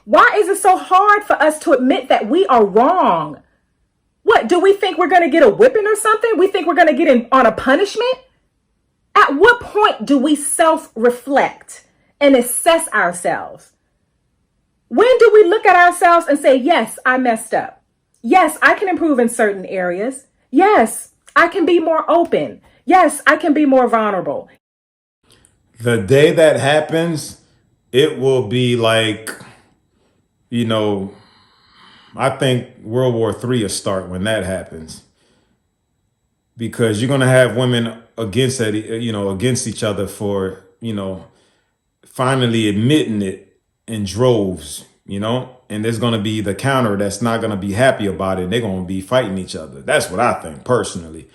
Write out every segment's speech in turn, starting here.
Why is it so hard for us to admit that we are wrong? What, do we think we're going to get a whipping or something? We think we're going to get on a punishment? At what point do we self-reflect and assess ourselves? When do we look at ourselves and say, yes, I messed up. Yes, I can improve in certain areas. Yes, I can be more open. Yes, I can be more vulnerable. The day that happens, it will be like, I think World War III will start when that happens. Because you're going to have women against each other for, finally admitting it in droves, and there's going to be the counter that's not going to be happy about it. They're going to be fighting each other. That's what I think personally,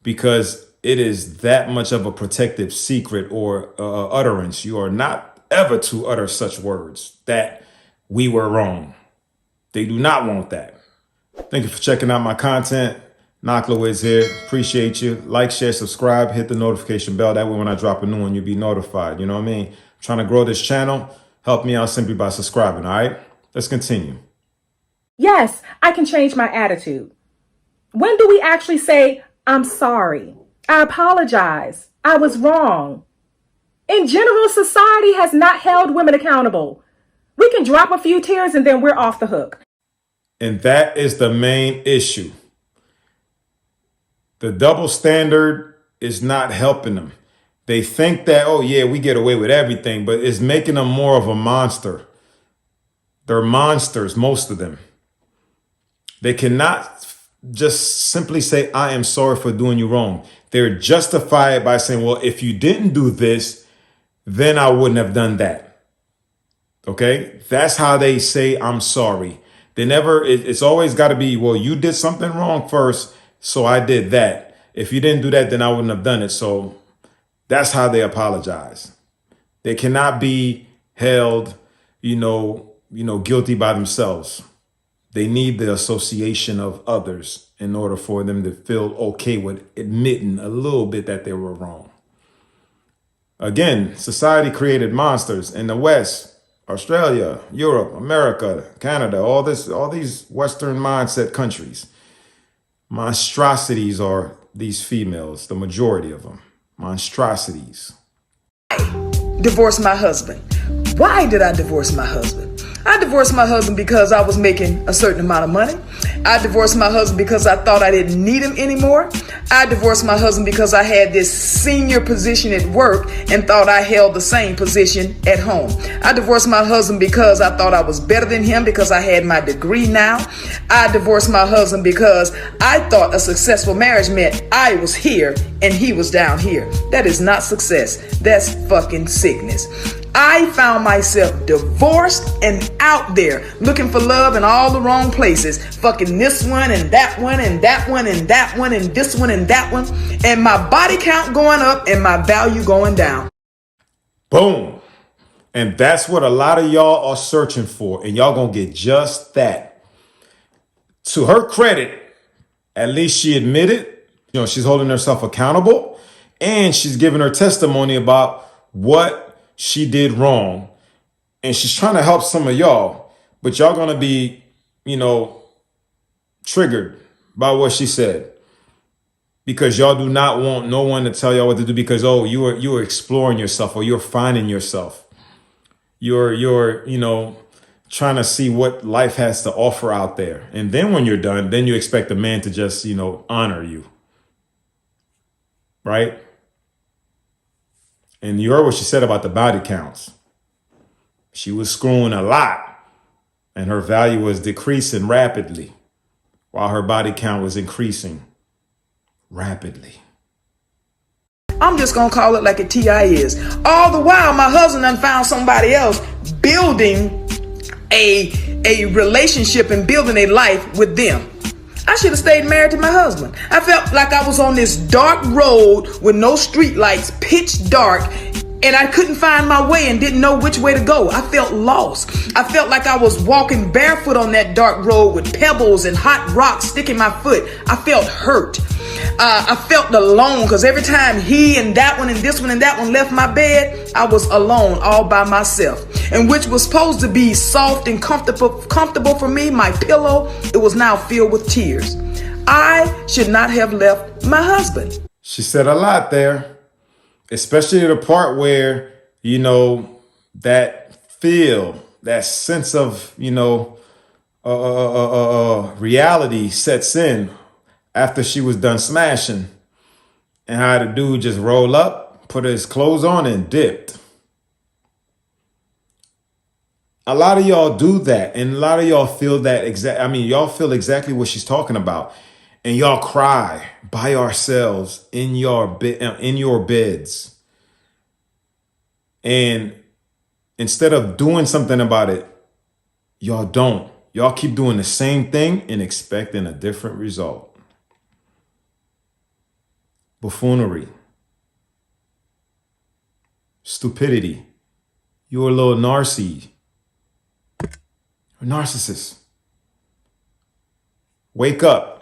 because it is that much of a protective secret or utterance. You are not ever to utter such words that we were wrong. They do not want that. Thank you for checking out my content. Knocklowiz here. Appreciate you. Like, share, subscribe, hit the notification bell. That way when I drop a new one, you'll be notified. You know what I mean? I'm trying to grow this channel. Help me out simply by subscribing, all right? Let's continue. Yes, I can change my attitude. When do we actually say, I'm sorry, I apologize, I was wrong? In general, society has not held women accountable. We can drop a few tears and then we're off the hook. And that is the main issue. The double standard is not helping them. They think that, oh yeah, we get away with everything, but it's making them more of a monster. They're monsters, most of them. They cannot just simply say, I am sorry for doing you wrong. They're justified by saying, well, if you didn't do this, then I wouldn't have done that. Okay, that's how they say I'm sorry. They never, it's always got to be, well, you did something wrong first, so I did that. If you didn't do that, then I wouldn't have done it. So that's how they apologize. They cannot be held, guilty by themselves. They need the association of others in order for them to feel okay with admitting a little bit that they were wrong. Again, society created monsters in the West. Australia, Europe, America, Canada, all these Western mindset countries. Monstrosities are these females, the majority of them. Monstrosities. I divorced my husband. Why did I divorce my husband? I divorced my husband because I was making a certain amount of money. I divorced my husband because I thought I didn't need him anymore. I divorced my husband because I had this senior position at work and thought I held the same position at home. I divorced my husband because I thought I was better than him because I had my degree now. I divorced my husband because I thought a successful marriage meant I was here and he was down here. That is not success. That's fucking sickness. I found myself divorced and out there looking for love in all the wrong places, fucking this one and that one and that one and that one and this one and that one, and my body count going up and my value going down. Boom. And that's what a lot of y'all are searching for, and y'all gonna get just that. To her credit, at least she admitted, she's holding herself accountable, and she's giving her testimony about what she did wrong, and she's trying to help some of y'all, but y'all gonna be, triggered by what she said because y'all do not want no one to tell y'all what to do because, oh, you were exploring yourself or you're finding yourself. You're trying to see what life has to offer out there. And then when you're done, then you expect a man to just, honor you. Right? And you heard what she said about the body counts. She was screwing a lot and her value was decreasing rapidly while her body count was increasing rapidly. I'm just going to call it like a TI is. All the while, my husband done found somebody else building a relationship and building a life with them. I should have stayed married to my husband. I felt like I was on this dark road with no street lights, pitch dark, and I couldn't find my way and didn't know which way to go. I felt lost. I felt like I was walking barefoot on that dark road with pebbles and hot rocks sticking my foot. I felt hurt. I felt alone because every time he and that one and this one and that one left my bed, I was alone all by myself. And which was supposed to be soft and comfortable for me, my pillow, it was now filled with tears. I should not have left my husband. She said a lot there, especially the part where, that feel, that sense of, reality sets in after she was done smashing, and how the dude just rolled up, put his clothes on, and dipped. A lot of y'all do that, and a lot of y'all feel that y'all feel exactly what she's talking about, and y'all cry by yourselves in your beds, and instead of doing something about it, y'all don't. Y'all keep doing the same thing and expecting a different result. Buffoonery, stupidity. You're a little narcissist. Wake up.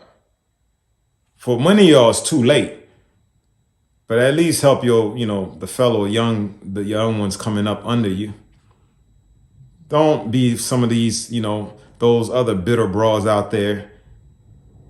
For many of y'all, it's too late, but at least help the young ones coming up under you. Don't be some of these, those other bitter bras out there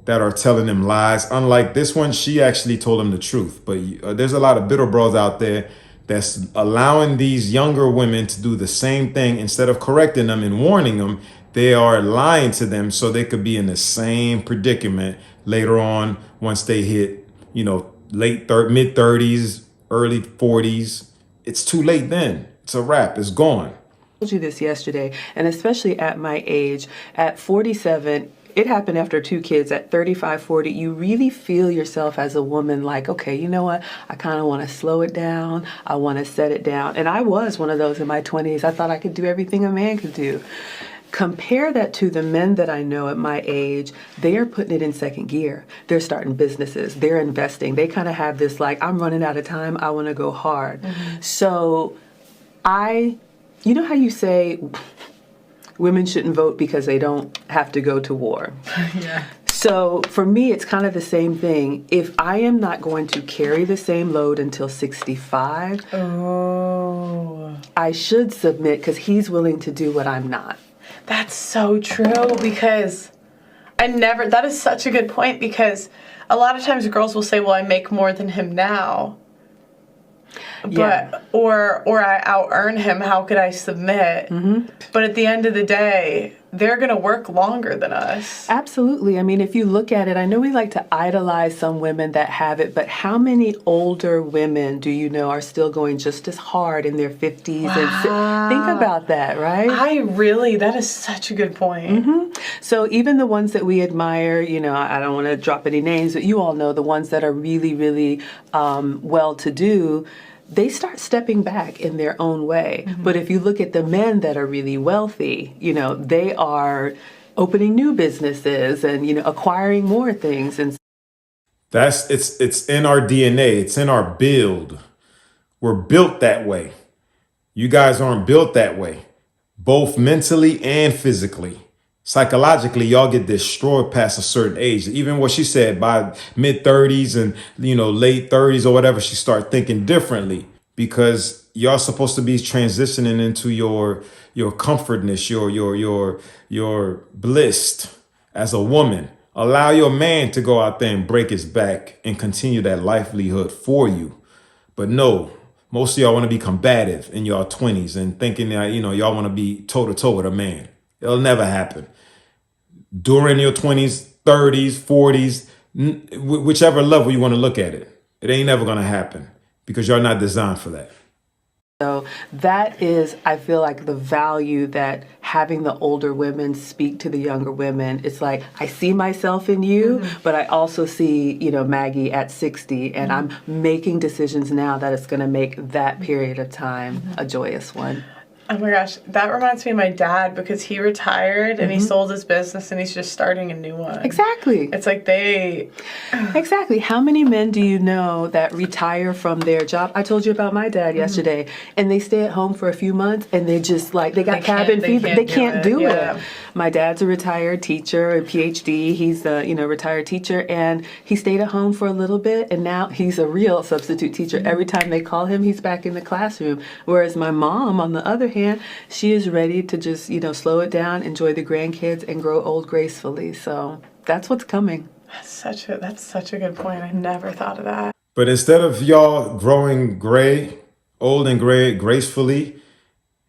that are telling them lies. Unlike this one, she actually told them the truth. But there's a lot of bitter bras out there that's allowing these younger women to do the same thing. Instead of correcting them and warning them, they are lying to them so they could be in the same predicament later on once they hit, mid-30s, early 40s. It's too late then. It's a wrap. It's gone. I told you this yesterday, and especially at my age, at 47, it happened after 2 kids. At 35, 40, you really feel yourself as a woman like, okay, you know what? I kind of want to slow it down. I want to set it down. And I was one of those in my 20s. I thought I could do everything a man could do. Compare that to the men that I know at my age. They are putting it in second gear. They're starting businesses. They're investing. They kind of have this like, I'm running out of time. I want to go hard. Mm-hmm. So you know how you say women shouldn't vote because they don't have to go to war? Yeah. So for me, it's kind of the same thing. If I am not going to carry the same load until 65, I should submit because he's willing to do what I'm not. That's so true, because that is such a good point, because a lot of times girls will say, well, I make more than him now. But or I out earn him, how could I submit? Mm-hmm. But at the end of the day, they're going to work longer than us. Absolutely. I mean, if you look at it, I know we like to idolize some women that have it, but how many older women do you know are still going just as hard in their 50s? Wow. Think about that, right? That is such a good point. Mm-hmm. So even the ones that we admire, I don't want to drop any names, but you all know the ones that are really, really well-to-do, they start stepping back in their own way. Mm-hmm. But if you look at the men that are really wealthy, they are opening new businesses and, acquiring more things. And it's in our DNA. It's in our build. We're built that way. You guys aren't built that way, both mentally and physically. Psychologically, y'all get destroyed past a certain age. Even what she said, by mid-30s and, late 30s or whatever, she start thinking differently, because y'all supposed to be transitioning into your comfortness, your bliss as a woman. Allow your man to go out there and break his back and continue that livelihood for you. But no, most of y'all want to be combative in y'all 20s and thinking that, y'all want to be toe-to-toe with a man. It'll never happen. During your 20s, 30s, 40s, whichever level you want to look at it, it ain't never going to happen, because you're not designed for that. So that is, I feel like, the value that having the older women speak to the younger women. It's like, I see myself in you, mm-hmm. but I also see, Maggie at 60, and mm-hmm. I'm making decisions now that it's going to make that period of time mm-hmm. a joyous one. Oh my gosh, that reminds me of my dad because he retired and he sold his business and he's just starting a new one. Exactly. It's like Exactly. How many men do you know that retire from their job? I told you about my dad yesterday, and they stay at home for a few months, and they just like they got cabin fever. They can't do it. My dad's a retired teacher, a PhD. He's a retired teacher, and he stayed at home for a little bit, and now he's a real substitute teacher. Every time they call him, he's back in the classroom. Whereas my mom, on the other hand, she is ready to just slow it down, enjoy the grandkids, and grow old gracefully. So that's what's coming. That's such a good point. I never thought of that. But instead of y'all growing gray, old and gray gracefully,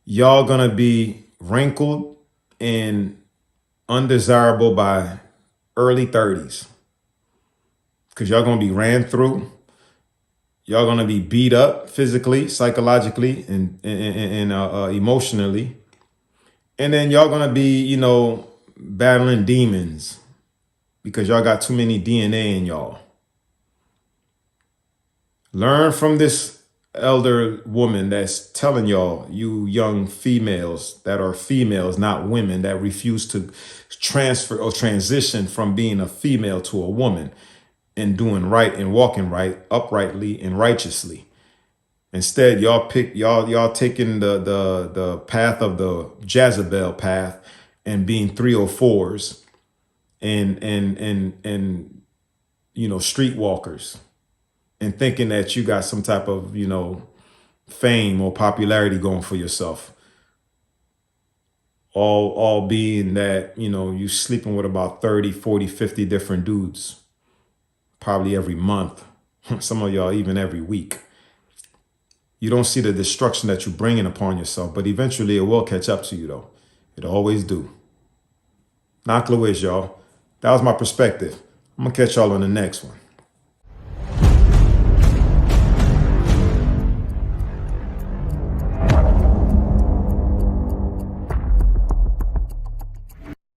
y'all gonna be wrinkled and undesirable by early 30s. Because y'all gonna be ran through. Y'all gonna be beat up physically, psychologically, and emotionally. And then y'all gonna be, battling demons because y'all got too many DNA in y'all. Learn from this elder woman that's telling y'all, you young females that are females, not women, that refuse to transfer or transition from being a female to a woman and doing right and walking right, uprightly and righteously. Instead, y'all taking the path of the Jezebel path and being 304s and streetwalkers and thinking that you got some type of, fame or popularity going for yourself. All being that, you sleeping with about 30, 40, 50 different dudes, probably every month. Some of y'all even every week. You don't see the destruction that you're bringing upon yourself, but eventually it will catch up to you, though. It always do. Knock Louise, y'all. That was my perspective. I'm going to catch y'all on the next one.